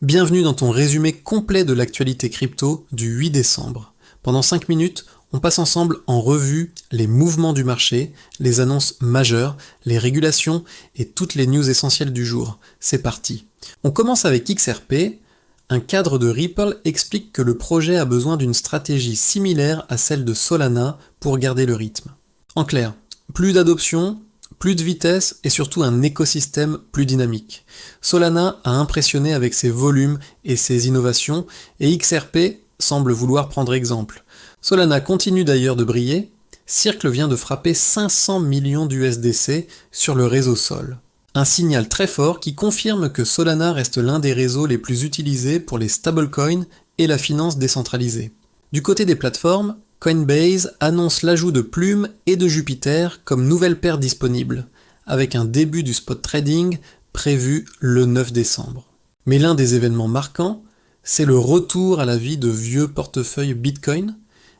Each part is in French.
Bienvenue dans ton résumé complet de l'actualité crypto du 8 décembre. Pendant 5 minutes, on passe ensemble en revue les mouvements du marché, les annonces majeures, les régulations et toutes les news essentielles du jour. C'est parti. On commence avec XRP. Un cadre de Ripple explique que le projet a besoin d'une stratégie similaire à celle de Solana pour garder le rythme. En clair, plus d'adoption, plus de vitesse et surtout un écosystème plus dynamique. Solana a impressionné avec ses volumes et ses innovations et XRP semble vouloir prendre exemple. Solana continue d'ailleurs de briller. Circle vient de frapper 500 millions d'USDC sur le réseau Sol. Un signal très fort qui confirme que Solana reste l'un des réseaux les plus utilisés pour les stablecoins et la finance décentralisée. Du côté des plateformes, Coinbase annonce l'ajout de Plume et de Jupiter comme nouvelles paires disponibles, avec un début du spot trading prévu le 9 décembre. Mais l'un des événements marquants, c'est le retour à la vie de vieux portefeuilles Bitcoin.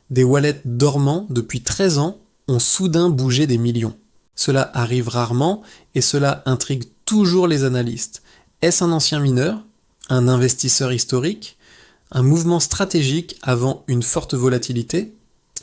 Des wallets dormants depuis 13 ans ont soudain bougé des millions. Cela arrive rarement et cela intrigue toujours les analystes. Est-ce un ancien mineur, un investisseur historique, un mouvement stratégique avant une forte volatilité ?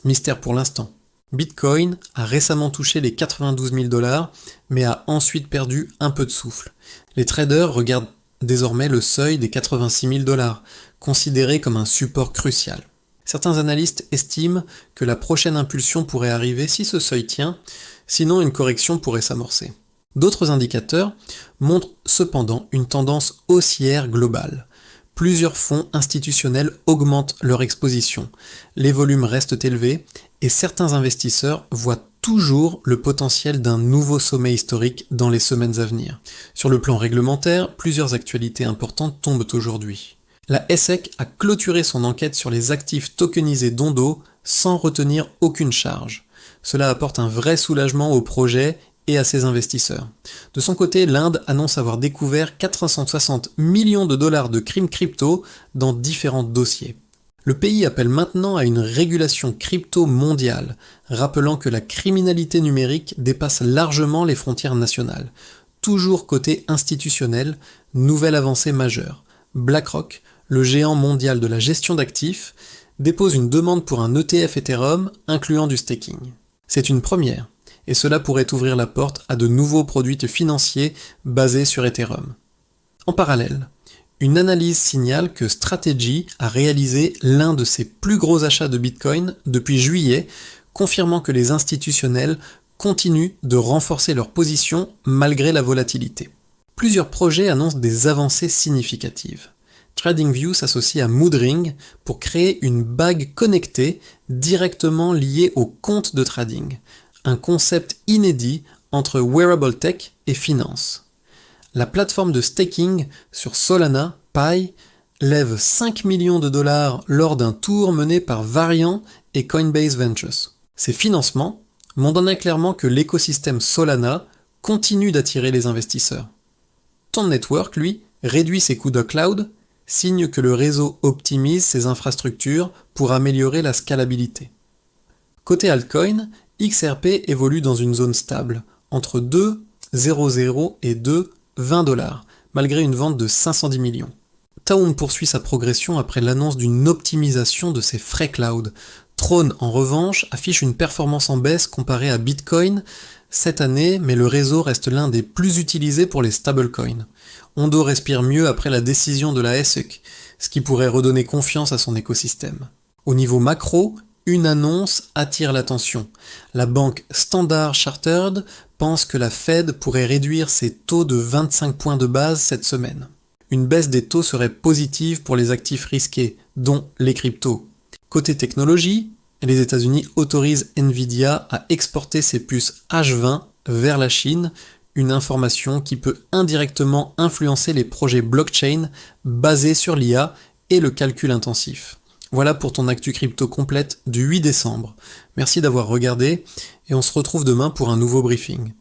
Mystère pour l'instant. Bitcoin a récemment touché les 92 000 $, mais a ensuite perdu un peu de souffle. Les traders regardent désormais le seuil des 86 000 $, considéré comme un support crucial. Certains analystes estiment que la prochaine impulsion pourrait arriver si ce seuil tient, sinon une correction pourrait s'amorcer. D'autres indicateurs montrent cependant une tendance haussière globale. Plusieurs fonds institutionnels augmentent leur exposition, les volumes restent élevés et certains investisseurs voient toujours le potentiel d'un nouveau sommet historique dans les semaines à venir. Sur le plan réglementaire, plusieurs actualités importantes tombent aujourd'hui. La SEC a clôturé son enquête sur les actifs tokenisés d'Ondo sans retenir aucune charge. Cela apporte un vrai soulagement au projet et à ses investisseurs. De son côté, l'Inde annonce avoir découvert 460 millions de dollars de crimes crypto dans différents dossiers. Le pays appelle maintenant à une régulation crypto mondiale, rappelant que la criminalité numérique dépasse largement les frontières nationales. Toujours côté institutionnel, nouvelle avancée majeure. BlackRock, le géant mondial de la gestion d'actifs, dépose une demande pour un ETF Ethereum incluant du staking. C'est une première, et cela pourrait ouvrir la porte à de nouveaux produits financiers basés sur Ethereum. En parallèle, une analyse signale que Strategy a réalisé l'un de ses plus gros achats de Bitcoin depuis juillet, confirmant que les institutionnels continuent de renforcer leur position malgré la volatilité. Plusieurs projets annoncent des avancées significatives. TradingView s'associe à Moodring pour créer une bague connectée directement liée au compte de trading. Un concept inédit entre wearable tech et finance. La plateforme de staking sur Solana, Pi, lève 5 millions de dollars lors d'un tour mené par Variant et Coinbase Ventures. Ces financements montrent clairement que l'écosystème Solana continue d'attirer les investisseurs. Ton Network, lui, réduit ses coûts de cloud, signe que le réseau optimise ses infrastructures pour améliorer la scalabilité. Côté altcoin, XRP évolue dans une zone stable, entre 2,00 et 2,20 $, malgré une vente de 510 millions. Taum poursuit sa progression après l'annonce d'une optimisation de ses frais cloud. Throne, en revanche, affiche une performance en baisse comparée à Bitcoin cette année, mais le réseau reste l'un des plus utilisés pour les stablecoins. Ondo respire mieux après la décision de la SEC, ce qui pourrait redonner confiance à son écosystème. Au niveau macro, une annonce attire l'attention. La banque Standard Chartered pense que la Fed pourrait réduire ses taux de 25 points de base cette semaine. Une baisse des taux serait positive pour les actifs risqués, dont les cryptos. Côté technologie, les États-Unis autorisent Nvidia à exporter ses puces H20 vers la Chine, une information qui peut indirectement influencer les projets blockchain basés sur l'IA et le calcul intensif. Voilà pour ton actu crypto complète du 8 décembre. Merci d'avoir regardé et on se retrouve demain pour un nouveau briefing.